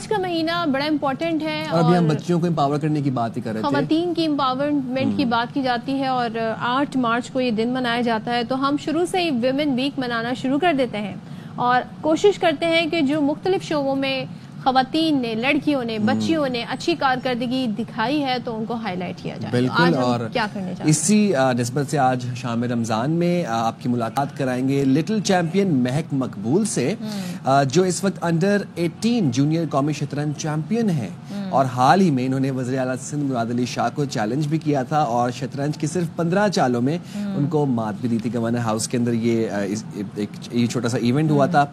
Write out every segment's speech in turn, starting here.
مارچ کا مہینہ بڑا امپورٹنٹ ہے اور ابھی ہم بچوں کو امپاور کرنے کی بات ہی کر رہے تھے, خواتین کی امپاورمنٹ کی بات کی جاتی ہے, اور 8 مارچ کو یہ دن منایا جاتا ہے. تو ہم شروع سے ہی ویمن ویک منانا شروع کر دیتے ہیں اور کوشش کرتے ہیں کہ جو مختلف شعبوں میں خواتین نے, لڑکیوں نے, بچیوں نے اچھی کارکردگی دکھائی ہے تو ان کو ہائی لائٹ کیا جائے. بالکل, اور کیا کرنے چاہتے ہیں اسی نسبت سے آج شام رمضان میں آپ کی ملاقات کرائیں گے لٹل چیمپئن مہک مقبول سے, جو اس وقت انڈر 18 جونیئر قومی شطرنج چیمپئن ہیں, اور حال ہی میں انہوں نے وزیر اعلیٰ سندھ مراد علی شاہ کو چیلنج بھی کیا تھا اور شطرنج کی صرف 15 چالوں میں ان کو مات بھی دی تھی. گورنر ہاؤس کے اندر یہ چھوٹا سا ایونٹ ہوا تھا.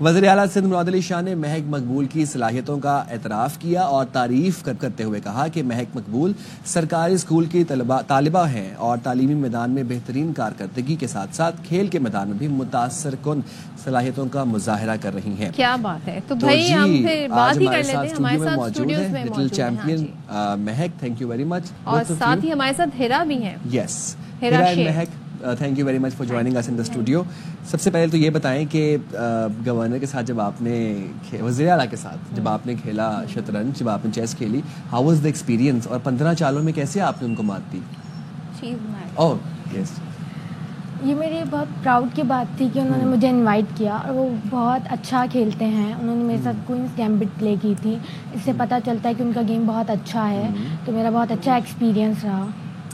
وزیر اعلیٰ سندھ مراد علی شاہ نے مہک مقبول کی صلاحیتوں کا اعتراف کیا اور تعریف کرتے ہوئے کہا کہ مہک مقبول سرکاری اسکول کی طالبہ ہیں اور تعلیمی میدان میں بہترین کارکردگی کے ساتھ ساتھ کھیل کے میدان میں بھی متاثر کن صلاحیتوں کا مظاہرہ کر رہی ہیں. کیا بات ہے. تو بھائی ہم پھر بات ہی کر لیتے ہیں. ہمارے ساتھ اسٹوڈیوز میں لٹل چیمپئن مہک, تھینک یو ویری مچ. اور ساتھ ہی ہمارے ساتھ ہیرا بھی ہیں. یس, Hira and Mehak, thank you very much for joining us in the studio. سب سے پہلے تو یہ بتائیں کہ گورنر کے ساتھ جب آپ نے, وزیر اعلیٰ کے ساتھ جب آپ نے کھیلا شطرنج, جب آپ نے چیس کھیلی, ہاؤ واز دا ایکسپیرینس, اور 15 چالوں میں کیسے آپ نے ان کو مات دی؟ اوہ یس, یہ میری بہت پراؤڈ کی بات تھی کہ انہوں نے مجھے انوائٹ کیا, اور وہ بہت اچھا کھیلتے ہیں. انہوں نے میرے ساتھ کوئنس گیمبٹ پلے کی تھی, اس سے پتہ چلتا ہے کہ ان کا گیم بہت اچھا ہے. تو میرا بہت اچھا ایکسپیرینس رہا.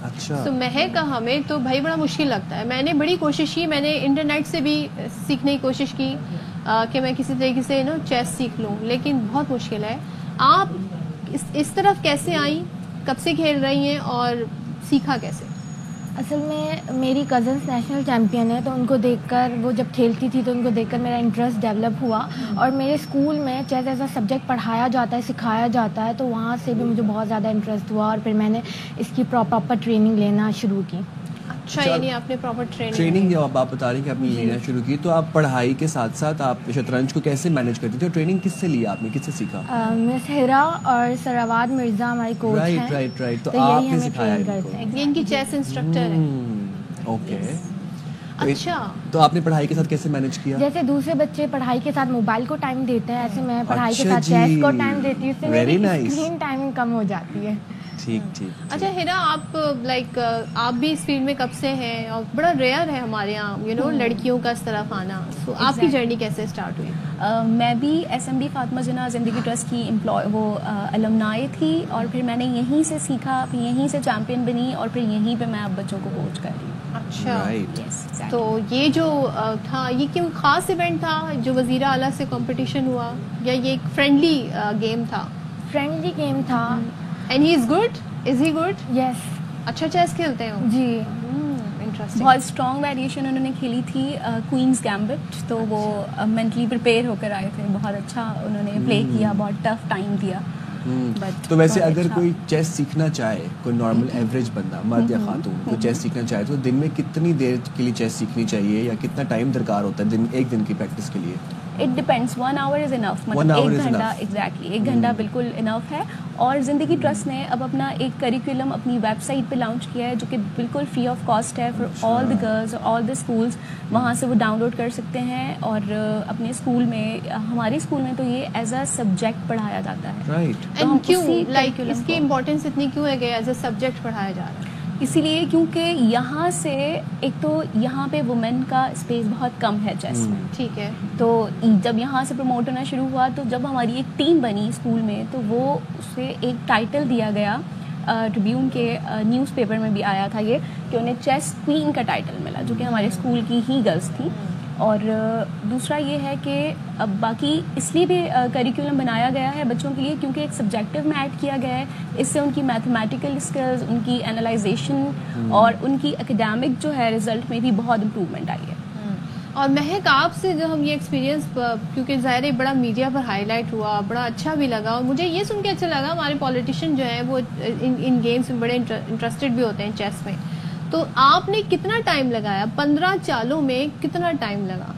اچھا. تو مہک کا ہمیں تو بھائی بڑا مشکل لگتا ہے. میں نے بڑی کوشش کی, میں نے انٹرنیٹ سے بھی سیکھنے کی کوشش کی کہ میں کسی طریقے سے چیس سیکھ لوں, لیکن بہت مشکل ہے. آپ اس طرف کیسے آئیں, کب سے کھیل رہی ہیں اور سیکھا کیسے؟ اصل میں میری کزنس نیشنل چیمپئن ہے, تو ان کو دیکھ کر, وہ جب کھیلتی تھی تو ان کو دیکھ کر میرا انٹرسٹ ڈیولپ ہوا. اور میرے اسکول میں چیس ایسا سبجیکٹ پڑھایا جاتا ہے, سکھایا جاتا ہے, تو وہاں سے بھی مجھے بہت زیادہ انٹرسٹ ہوا, اور پھر میں نے اس کی پراپر ٹریننگ لینا شروع کی. اچھا, یعنی آپ نے پراپر ٹریننگ جب آپ بتا رہی ہیں کہ آپ نے لینا شروع کی, تو آپ پڑھائی کے ساتھ ساتھ آپ شطرنج کو کیسے مینیج کرتی تھی, اور ٹریننگ کس سے لی آپ نے, کس سے سیکھا؟ مس ہیرا اور سرواد مرزا ہماری کوچ ہیں. رائٹ, تو آپ نے سکھایا ان کو. یہ ان کی چیس انسٹرکٹر ہے. اوکے. اچھا, تو آپ نے پڑھائی کے ساتھ کیسے مینیج کیا؟ جیسے دوسرے بچے پڑھائی کے ساتھ موبائل کو ٹائم دیتے ہیں, ایسے میں پڑھائی کے ساتھ چیس کو ٹائم دیتی ہوں, اس سے میری اسکرین ٹائمنگ کم ہو جاتی ہے. ٹھیک. اچھا ہیرا, آپ آپ بھی اس فیلڈ میں کب سے ہیں, اور بڑا ریئر ہے ہمارے یہاں لڑکیوں کا اس طرف آنا, تو آپ کی جرنی کیسے اسٹارٹ ہوئی؟ میں بھی ایس ایم بی فاطمہ جناح زندگی ٹرسٹ کی المنائی تھی, اور پھر میں نے یہیں سے سیکھا, پھر یہیں سے چیمپئن بنی, اور پھر یہیں پہ میں اب بچوں کو کوچ کر رہی ہوں. اچھا, تو یہ جو تھا, یہ کیوں خاص ایونٹ تھا جو وزیر اعلیٰ سے کمپٹیشن ہوا, یا یہ ایک فرینڈلی گیم تھا؟ فرینڈلی گیم تھا. And he is good, is he good? Yes. اچھا چیس کھیلتے ہیں جی. بہت اسٹرانگ ویریشن انہوں نے کھیلی تھی, کوئنس گیمبٹ, تو وہ مینٹلی پریپیئر ہو کر آئے تھے. بہت اچھا انہوں نے پلے کیا, بہت ٹف ٹائم دیا. تو ویسے اگر کوئی چیس سیکھنا چاہے, کوئی نارمل ایوریج بندہ, مرد یا خاتون, کوئی چیس سیکھنا چاہے, تو دن میں کتنی دیر کے لیے چیس سیکھنی چاہیے, یا کتنا ٹائم درکار ہوتا ہے ایک دن کی پریکٹس کے لیے؟ It depends. 1 hour از انف, مطلب 1 گھنٹہ. ایگزیکٹلی 1 گھنٹہ بالکل انف ہے. اور زندگی ٹرسٹ نے اب اپنا ایک کریکولم اپنی ویب سائٹ پہ لانچ کیا ہے, جو کہ بالکل فری آف کاسٹ ہے for all the girls, all the schools. وہاں سے وہ ڈاؤن لوڈ کر سکتے ہیں, اور اپنے اسکول میں, ہمارے اسکول میں تو یہ ایز اے سبجیکٹ پڑھایا جاتا ہے. اینڈ کیوں, لائک اس کی امپورٹینس اتنی کیوں ہے کہ ایز اے سبجیکٹ پڑھایا جا رہا ہے؟ اسی لیے کیونکہ یہاں سے ایک تو یہاں پہ وومن کا اسپیس بہت کم ہے چیس میں. ٹھیک ہے. تو جب یہاں سے پروموٹ ہونا شروع ہوا, تو جب ہماری ایک ٹیم بنی اسکول میں, تو وہ اسے ایک ٹائٹل دیا گیا, ٹریبیون کے نیوز پیپر میں بھی آیا تھا یہ, کہ انہیں چیس کوئین کا ٹائٹل ملا, جو کہ ہمارے اسکول کی ہی گرلس تھیں. اور دوسرا یہ ہے کہ اب باقی اس لیے بھی کریکولم بنایا گیا ہے بچوں کے لیے, کیونکہ ایک سبجیکٹو میں ایڈ کیا گیا ہے. اس سے ان کی میتھمیٹیکل اسکلز, ان کی انالائزیشن, اور ان کی اکیڈیمک جو ہے رزلٹ میں بھی بہت امپروومنٹ آئی ہے. اور مہک, آپ سے جو ہم یہ ایکسپیرینس, کیونکہ ظاہر بڑا میڈیا پر ہائی لائٹ ہوا, بڑا اچھا بھی لگا, اور مجھے یہ سن کے اچھا لگا, ہمارے پولیٹیشین جو ہیں وہ ان گیمس میں بڑے انٹرسٹڈ بھی ہوتے ہیں, چیس میں. تو آپ نے کتنا ٹائم لگایا, 15 چالوں میں کتنا ٹائم لگا؟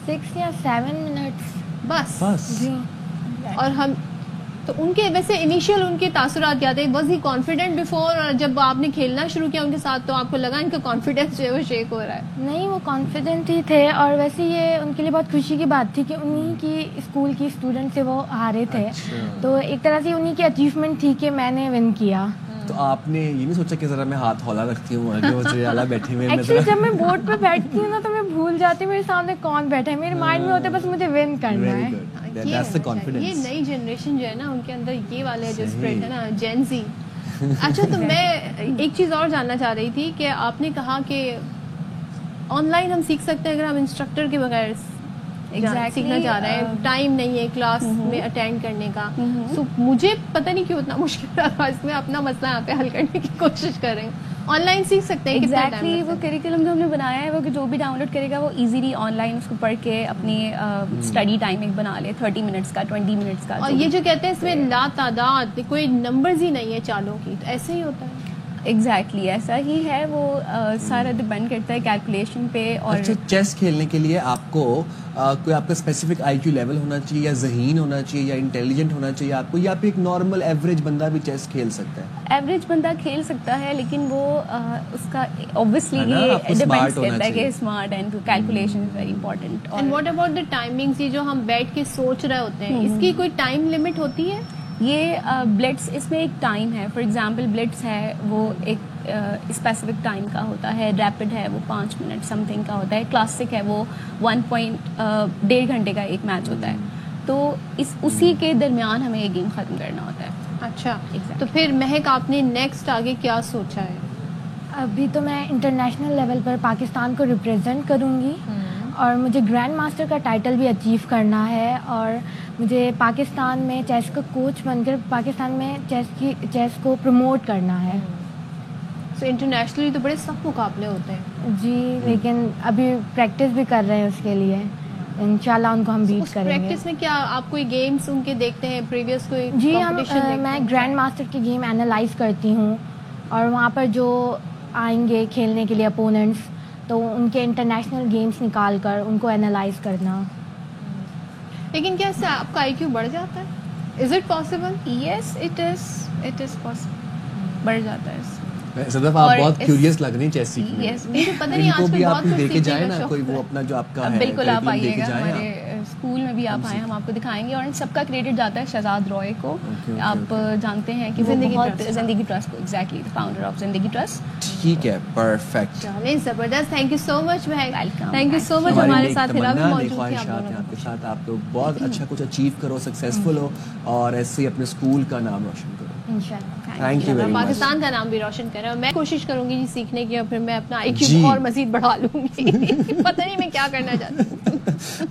6 یا 7 منٹس بس. جی. اور ہم تو ان کے ویسے انیشیل ان کے تاثرات کیا تھے؟ واز ہی کانفیڈنٹ بیفور، اور جب آپ نے کھیلنا شروع کیا ان کے ساتھ تو آپ کو لگا ان کا کانفیڈینس جو ہے وہ شیک ہو رہا ہے؟ نہیں، وہ کانفیڈنٹ ہی تھے، اور ویسے یہ ان کے لیے بہت خوشی کی بات تھی کہ انہی کی اسکول کی اسٹوڈنٹ سے وہ ہارے تھے، تو ایک طرح سے انہی کی اچیومنٹ تھی کہ میں نے ون کیا. تو آپ نے یہ نہیں سوچا کہ ذرا میں ہاتھ ہولہ رکھتی ہوں آگے وہ اعلیٰ بیٹھے ہوئے ہیں؟ ایکچولی جب میں بورڈ پہ بیٹھتی ہوں نا تو میں بھول جاتی ہوں میرے سامنے کون بیٹھا ہے، میرے مائنڈ میں ہوتا ہے بس مجھے ون کرنا ہے. یہ نئی جنریشن جو ہے نا ان کے اندر یہ والا جو اسپرٹ ہے نا، جین زی. اچھا، تو میں ایک چیز اور جاننا چاہ رہی تھی کہ آپ نے کہا کہ آن لائن ہم سیکھ سکتے ہیں اگر ہم انسٹرکٹر کے بغیر سیکھنا چاہ رہے ہیں، ٹائم نہیں ہے کلاس میں اٹینڈ کرنے کا. سو مجھے پتہ نہیں کیوں اتنا مشکل رہا، اس میں اپنا مسئلہ یہاں پہ حل کرنے کی کوشش کر رہے ہیں. آن لائن سیکھ سکتے ہیں ایگزیکٹلی. وہ کریکولم جو ہم نے بنایا ہے وہ کہ جو بھی ڈاؤن لوڈ کرے گا وہ ایزیلی آن لائن اس کو پڑھ کے اپنی اسٹڈی ٹائمنگ بنا لے، 30 منٹس کا، 20 منٹس کا. اور یہ جو کہتے ہیں اس میں لا تعداد کوئی نمبرز ہی نہیں ہے چالوں کی، تو ایسے ہی ہوتا ہے؟ ایگزیکٹلی ایسا ہی ہے. وہ سارا ڈپینڈ کرتا ہے کیلکولیشن پہ. اور اچھا، چیس کھیلنے کے لیے آپ کو کوئی آپ کا اسپیسیفک آئی کیو لیول ہونا چاہیے، یا ذہین ہونا چاہیے، یا انٹیلیجنٹ ہونا چاہیے آپ کو، یا پھر ایک نارمل ایوریج بندہ بھی چیس کھیل سکتا ہے؟ ایوریج بندہ کھیل سکتا ہے، لیکن وہ اس کا اوبویسلی یہ ڈپینڈ کرتا ہے کہ smart and calculation is very important. And what about the timings? یہ جو ہم بیٹھ کے سوچ رہے ہوتے ہیں اس کی کوئی ٹائم لمٹ ہوتی ہے؟ یہ بلٹس، اس میں ایک ٹائم ہے. فار ایگزامپل بلٹس ہے وہ ایک اسپیسیفک ٹائم کا ہوتا ہے، ریپڈ ہے وہ 5 منٹ سم تھنگ کا ہوتا ہے، کلاسک ہے وہ 1.5 گھنٹے کا ایک میچ ہوتا ہے. تو اسی کے درمیان ہمیں یہ گیم ختم کرنا ہوتا ہے. اچھا، تو پھر مہک آپ نے نیکسٹ آگے کیا سوچا ہے؟ ابھی تو میں انٹرنیشنل لیول پر پاکستان کو ریپریزنٹ کروں گی، اور مجھے گرینڈ ماسٹر کا ٹائٹل بھی اچیو کرنا ہے، اور مجھے پاکستان میں چیس کا کوچ بن کر پاکستان میں چیس کو پروموٹ کرنا ہے. سو انٹرنیشنلی تو بڑے سخت مقابلے ہوتے ہیں. جی، لیکن ابھی پریکٹس بھی کر رہے ہیں اس کے لیے، انشاءاللہ ان کو ہم بیٹ کریں گے. پریکٹس میں کیا آپ کوئی گیمز ان کے دیکھتے ہیں پریویس کوئی؟ جی، میں گرینڈ ماسٹر کی گیم اینالائز کرتی ہوں، اور وہاں پر جو آئیں گے کھیلنے کے لیے اپوننٹس تو ان کے انٹرنیشنل گیمز نکال کر ان کو اینالائز کرنا. لیکن کیا اس سے آپ کا آئی کیو بڑھ جاتا ہے؟ Is it possible? Yes, it is possible, بڑھ جاتا ہے. صدف آپ بہت کیوریس لگ رہی ہیں چیس سیکھنے میں. یس، مجھے پتہ نہیں ان کو آج بھی کل آپ بہت کو کچھ دے کے سیکھنے جائیں کا نا، شوق کوئی وہ اپنا جو آپ کا ہے بالکل آپ آئیے گا جائیں ہمارے اسکول میں بھی، آپ آئیں، ہم آپ کو دکھائیں گے. اور ان سب کا کریڈٹ جاتا ہے شہزاد رائے کو. آپ جانتے ہیں کہ وہ بہت زندگی ٹرسٹ کو، ایگزیکٹلی فاؤنڈر آف زندگی ٹرسٹ. ٹھیک ہے، پرفیکٹ. چلیں، زبردست. تھینک یو سو مچ مہک. ویلکم. تھینک یو سو مچ ہمارے ساتھ ہلا بھی موجود تھی. خواہشات ہیں آپ کے ساتھ، آپ لوگ بہت اچھا کچھ اچیو کرو، سکسیزفل ہو، اور ایسے ہی اپنے اسکول کا نام روشن کرو. انشاءاللہ. تھینک یو ویری مچ. پاکستان کا نام بھی روشن کریں، اور میں کوشش کروں گی جی سیکھنے کی، اور پھر میں اپنا آئی کیو اور مزید بڑھا لوں گی. پتہ نہیں میں کیا کرنا چاہتی ہوں.